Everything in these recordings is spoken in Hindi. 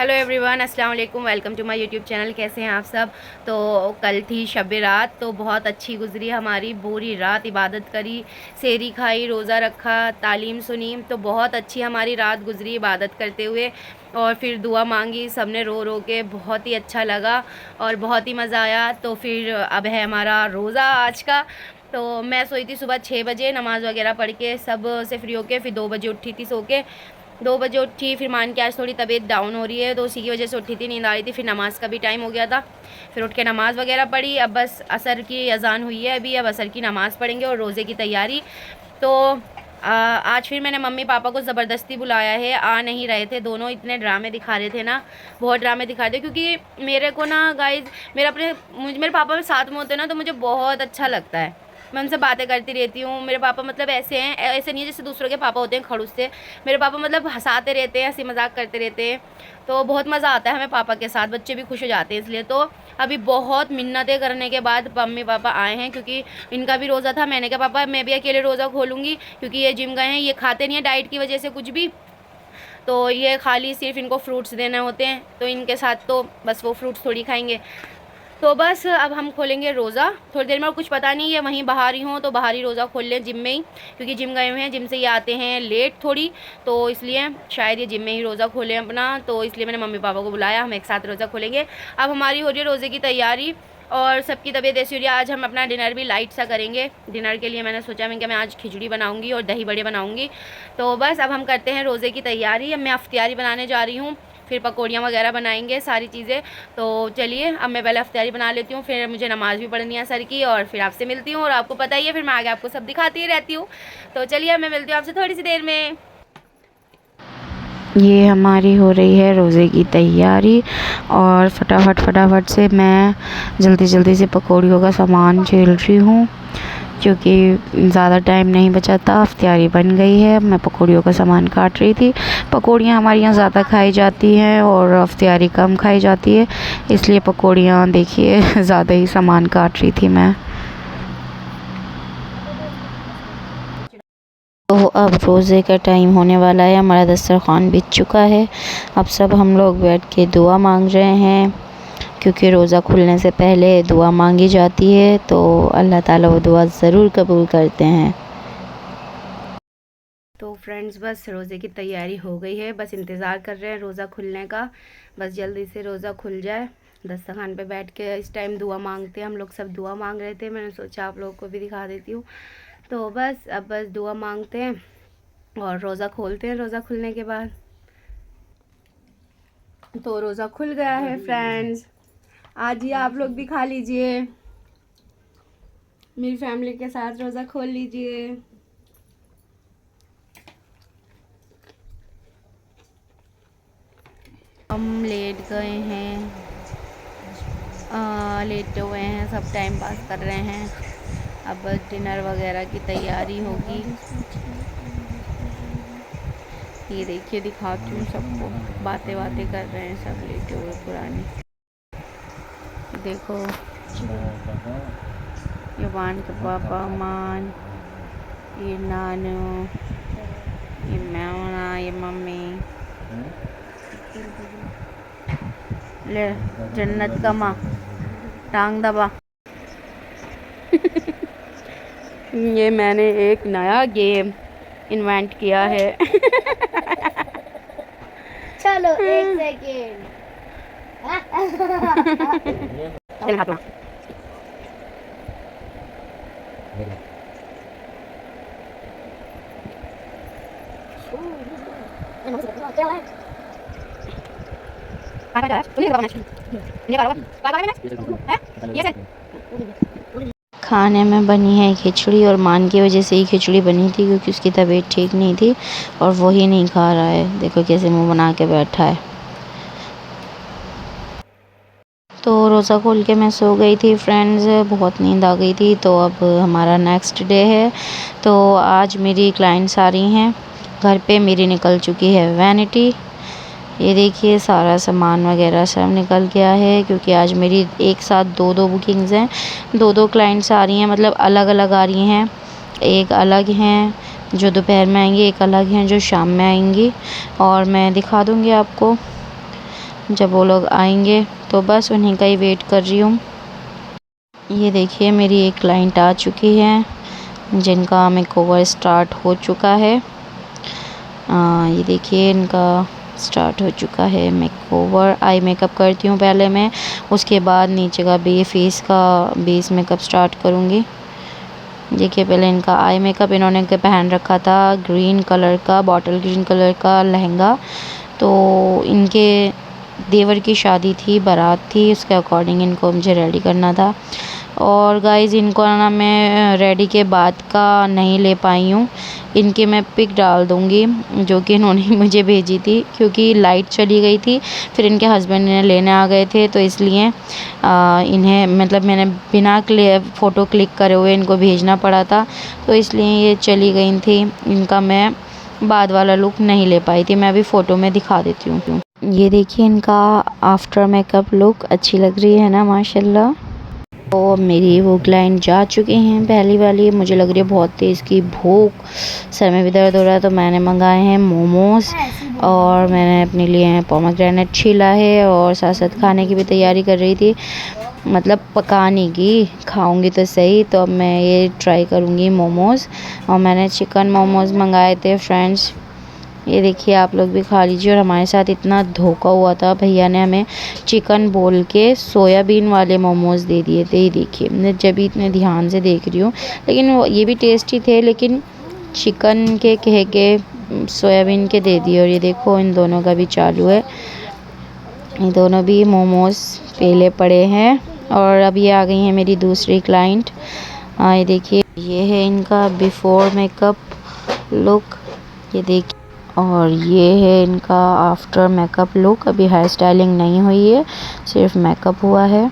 हेलो एवरीवन, अस्सलाम वालेकुम। Welcome to my YouTube channel. कैसे हैं आप सब। तो कल थी शब रात, तो बहुत अच्छी गुजरी हमारी। पूरी रात इबादत करी, सेहरी खाई, रोज़ा रखा, तालीम सुनी। तो बहुत अच्छी हमारी रात गुजरी इबादत करते हुए। और फिर दुआ मांगी सब ने रो रो के। बहुत ही अच्छा लगा और बहुत ही मज़ा आया। तो फिर अब है हमारा रोज़ा आज का। तो मैं सोई थी सुबह 6 बजे, नमाज़ वगैरह पढ़ के सब से फ्री होके फिर 2 बजे उठी थी सो के। 2 बजे उठी, फिर मान के आज थोड़ी तबीयत डाउन हो रही है तो उसी की वजह से उठी थी, नींद आ रही थी। फिर नमाज़ का भी टाइम हो गया था, फिर उठ के नमाज़ वगैरह पढ़ी। अब बस असर की अजान हुई है अभी, अब असर की नमाज़ पढ़ेंगे और रोज़े की तैयारी। तो आज फिर मैंने मम्मी पापा को ज़बरदस्ती बुलाया है। आ नहीं रहे थे दोनों, इतने ड्रामे दिखा रहे थे ना, बहुत ड्रामे दिखा रहे थे। क्योंकि मेरे को ना गाइज, मेरे पापा में साथ में होते हैं ना तो मुझे बहुत अच्छा लगता है। मैं उनसे बातें करती रहती हूँ। मेरे पापा मतलब ऐसे हैं, ऐसे नहीं है जैसे दूसरों के पापा होते हैं खड़ूस से। मेरे पापा मतलब हंसाते रहते हैं, हंसी मजाक करते रहते हैं। तो बहुत मज़ा आता है हमें पापा के साथ, बच्चे भी खुश हो जाते हैं इसलिए। तो अभी बहुत मिन्नतें करने के बाद मम्मी पापा आए हैं, क्योंकि इनका भी रोज़ा था। मैंने कहा पापा मैं भी अकेले रोज़ा खोलूँगी, क्योंकि ये जिम गए हैं, ये खाते नहीं है डाइट की वजह से कुछ भी। तो ये खाली सिर्फ इनको फ्रूट्स देने होते हैं, तो इनके साथ तो बस वो फ्रूट्स थोड़ी खाएंगे। तो बस अब हम खोलेंगे रोज़ा थोड़ी देर में। और कुछ पता नहीं है, वहीं बाहर ही हूँ तो बाहर ही रोज़ा खोल लें जिम में ही, क्योंकि जिम गए हुए हैं। जिम से ये आते हैं लेट थोड़ी, तो इसलिए शायद ये जिम में ही रोज़ा खोलें अपना। तो इसलिए मैंने मम्मी पापा को बुलाया, हम एक साथ रोज़ा खोलेंगे। अब हमारी हो रही है रोज़े की तैयारी और सबकी तबीयत ऐसी हो रही है। आज हम अपना डिनर भी लाइट सा करेंगे। डिनर के लिए मैंने सोचा कि मैं आज खिचड़ी बनाऊँगी और दही बड़े बनाऊँगी। तो बस अब हम करते हैं रोज़े की तैयारी। अब मैं अफ्तारी बनाने जा रही हूँ, फिर पकौड़ियाँ वगैरह बनाएंगे सारी चीज़ें। तो चलिए अब मैं पहले अफ्तारी बना लेती हूँ, फिर मुझे नमाज़ भी पढ़नी है सर की, और फिर आपसे मिलती हूँ। और आपको पता ही है फिर मैं आगे आपको सब दिखाती ही रहती हूँ। तो चलिए अब मैं मिलती हूँ आपसे थोड़ी सी देर में। ये हमारी हो रही है रोज़े की तैयारी और फटाफट से मैं जल्दी से पकौड़ियों का सामान छील रही हूँ, क्योंकि ज़्यादा टाइम नहीं बचा था। अफ्तारी बन गई है, मैं पकौड़ियों का सामान काट रही थी। पकौड़ियाँ हमारे यहाँ ज़्यादा खाई जाती हैं और अफ्तारी कम खाई जाती है, इसलिए पकौड़ियाँ देखिए ज़्यादा ही सामान काट रही थी मैं। तो अब रोज़े का टाइम होने वाला है, हमारा दस्तरख़्वान बिछ चुका है। अब सब हम लोग बैठ के दुआ मांग रहे हैं, क्योंकि रोज़ा खुलने से पहले दुआ मांगी जाती है, तो अल्लाह ताला वो दुआ ज़रूर कबूल करते हैं। तो फ्रेंड्स बस रोज़े की तैयारी हो गई है, बस इंतज़ार कर रहे हैं रोज़ा खुलने का। बस जल्दी से रोज़ा खुल जाए। दस्तरख़्वान पे बैठ के इस टाइम दुआ मांगते हैं हम लोग, सब दुआ मांग रहे थे। मैंने सोचा आप लोगों को भी दिखा देती हूँ। तो बस अब बस दुआ मांगते हैं और रोज़ा खोलते हैं। रोज़ा खुलने के बाद तो रोज़ा खुल गया है फ्रेंड्स। आज ही आप लोग भी खा लीजिए, मेरी फैमिली के साथ रोज़ा खोल लीजिए। हम लेट गए हैं, लेटे हुए हैं, सब टाइम पास कर रहे हैं। अब डिनर वगैरह की तैयारी होगी। ये देखिए दिखाती हूँ सबको, बातें कर रहे हैं सब लेटे हुए पुराने। देखो ये वान के पापा, मान, ये नानू, ये मैना, ये मम्मी। ले जन्नत का माँ, टांग दबा। ये मैंने एक नया गेम इन्वेंट किया है। चलो एक सेकेंड। खाने में बनी है खिचड़ी, और मान की वजह से ही खिचड़ी बनी थी, क्योंकि उसकी तबीयत ठीक नहीं थी और वो ही नहीं खा रहा है। देखो कैसे मुंह बना के बैठा है। तो रोज़ा खोल के मैं सो गई थी फ्रेंड्स, बहुत नींद आ गई थी। तो अब हमारा नेक्स्ट डे है। तो आज मेरी क्लाइंट्स आ रही हैं घर पे। मेरी निकल चुकी है वैनिटी। ये देखिए सारा सामान वगैरह सब निकल गया है, क्योंकि आज मेरी एक साथ दो बुकिंग्स हैं। दो क्लाइंट्स आ रही हैं, मतलब अलग अलग आ रही हैं। एक अलग हैं जो दोपहर में आएंगी, एक अलग हैं जो शाम में आएंगी, और मैं दिखा दूँगी आपको। जब वो लोग आएंगे तो बस उन्हीं का ही वेट कर रही हूँ। ये देखिए मेरी एक क्लाइंट आ चुकी है जिनका मेकओवर स्टार्ट हो चुका है। ये देखिए इनका स्टार्ट हो चुका है मेकओवर। आई मेकअप करती हूँ पहले मैं, उसके बाद नीचे का फेस का बेस मेकअप स्टार्ट करूँगी। देखिए पहले इनका आई मेकअप इन्होंने पहन रखा था ग्रीन कलर का, बॉटल ग्रीन कलर का लहंगा। तो इनके देवर की शादी थी, बारात थी, उसके अकॉर्डिंग इनको मुझे रेडी करना था। और गाइज़ इनको ना मैं रेडी के बाद का नहीं ले पाई हूँ। इनके मैं पिक डाल दूँगी जो कि इन्होंने मुझे भेजी थी, क्योंकि लाइट चली गई थी। फिर इनके हस्बैंड इन्हें लेने आ गए थे, तो इसलिए इन्हें मतलब मैंने बिना फ़ोटो क्लिक करे हुए इनको भेजना पड़ा था, तो इसलिए ये चली गई थी। इनका मैं बाद वाला लुक नहीं ले पाई थी। मैं अभी फ़ोटो में दिखा देती हूँ। ये देखिए इनका आफ्टर मेकअप लुक, अच्छी लग रही है ना माशाल्लाह। तो मेरी वो क्लाइंट जा चुके हैं पहली वाली। मुझे लग रही है बहुत तेज़ की भूख, सर में भी दर्द हो रहा है, तो मैंने मंगाए हैं मोमोज़ और मैंने अपने लिए पोमेग्रेनेट छीला है और साथ साथ खाने की भी तैयारी कर रही थी, मतलब पकाने की। खाऊंगी तो सही। तो अब मैं ये ट्राई करूँगी मोमोज़, और मैंने चिकन मोमोज़ मंगाए थे फ्रेंड्स। ये देखिए आप लोग भी खा लीजिए। और हमारे साथ इतना धोखा हुआ था, भैया ने हमें चिकन बोल के सोयाबीन वाले मोमोज़ दे दिए थे। ये देखिए मैं जब भी इतने ध्यान से देख रही हूँ, लेकिन वो ये भी टेस्टी थे, लेकिन चिकन के कह के सोयाबीन के दे दिए। और ये देखो इन दोनों का भी चालू है, ये दोनों भी मोमोज़ पेले पड़े हैं। और अब ये आ गई हैं मेरी दूसरी क्लाइंट। ये देखिए ये है इनका बिफ़ोर मेकअप लुक, ये देखिए। और ये है इनका आफ्टर मेकअप लुक। अभी हेयर स्टाइलिंग नहीं हुई है, सिर्फ मेकअप हुआ है।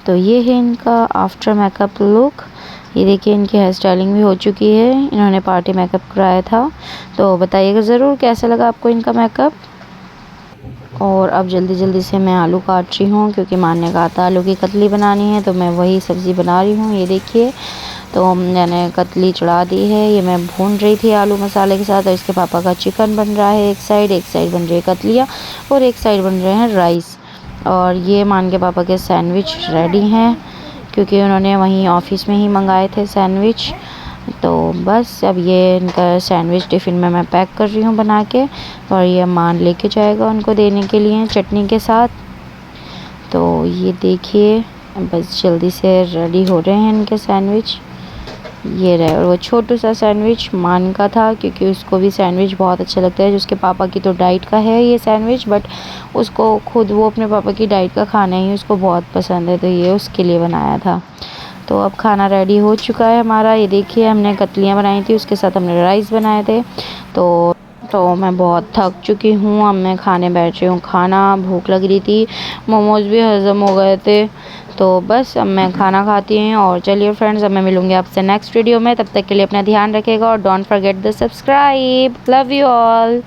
तो ये है इनका आफ्टर मेकअप लुक। ये देखिए इनकी हेयर स्टाइलिंग भी हो चुकी है, इन्होंने पार्टी मेकअप कराया था। तो बताइएगा ज़रूर कैसा लगा आपको इनका मेकअप। और अब जल्दी जल्दी से मैं आलू काट रही हूँ, क्योंकि माँ ने कहा था आलू की कतली बनानी है, तो मैं वही सब्ज़ी बना रही हूँ। ये देखिए तो मैंने कतली चढ़ा दी है, ये मैं भून रही थी आलू मसाले के साथ। और इसके पापा का चिकन बन रहा है एक साइड बन रही है कतलियाँ, और एक साइड बन रहे हैं राइस। और ये मान के पापा के सैंडविच रेडी हैं, क्योंकि उन्होंने वहीं ऑफिस में ही मंगाए थे सैंडविच। तो बस अब ये इनका सैंडविच टिफ़िन में मैं पैक कर रही हूँ बना के, और ये मान लेके जाएगा उनको देने के लिए चटनी के साथ। तो ये देखिए बस जल्दी से रेडी हो रहे हैं इनके सैंडविच। ये रहे, और वो छोटू सा सैंडविच मान का था, क्योंकि उसको भी सैंडविच बहुत अच्छा लगता है। उसके पापा की तो डाइट का है ये सैंडविच, बट उसको खुद वो अपने पापा की डाइट का खाना ही उसको बहुत पसंद है, तो ये उसके लिए बनाया था। तो अब खाना रेडी हो चुका है हमारा। ये देखिए हमने कतलियाँ बनाई थी, उसके साथ हमने राइस बनाए थे। तो मैं बहुत थक चुकी हूँ, अब मैं खाने बैठ रही हूँ खाना। भूख लग रही थी, मोमोज़ भी हज़म हो गए थे। तो बस अब मैं खाना खाती हूँ। और चलिए फ्रेंड्स, अब मैं मिलूँगी आपसे नेक्स्ट वीडियो में। तब तक के लिए अपना ध्यान रखिएगा और don't forget the subscribe. Love you all.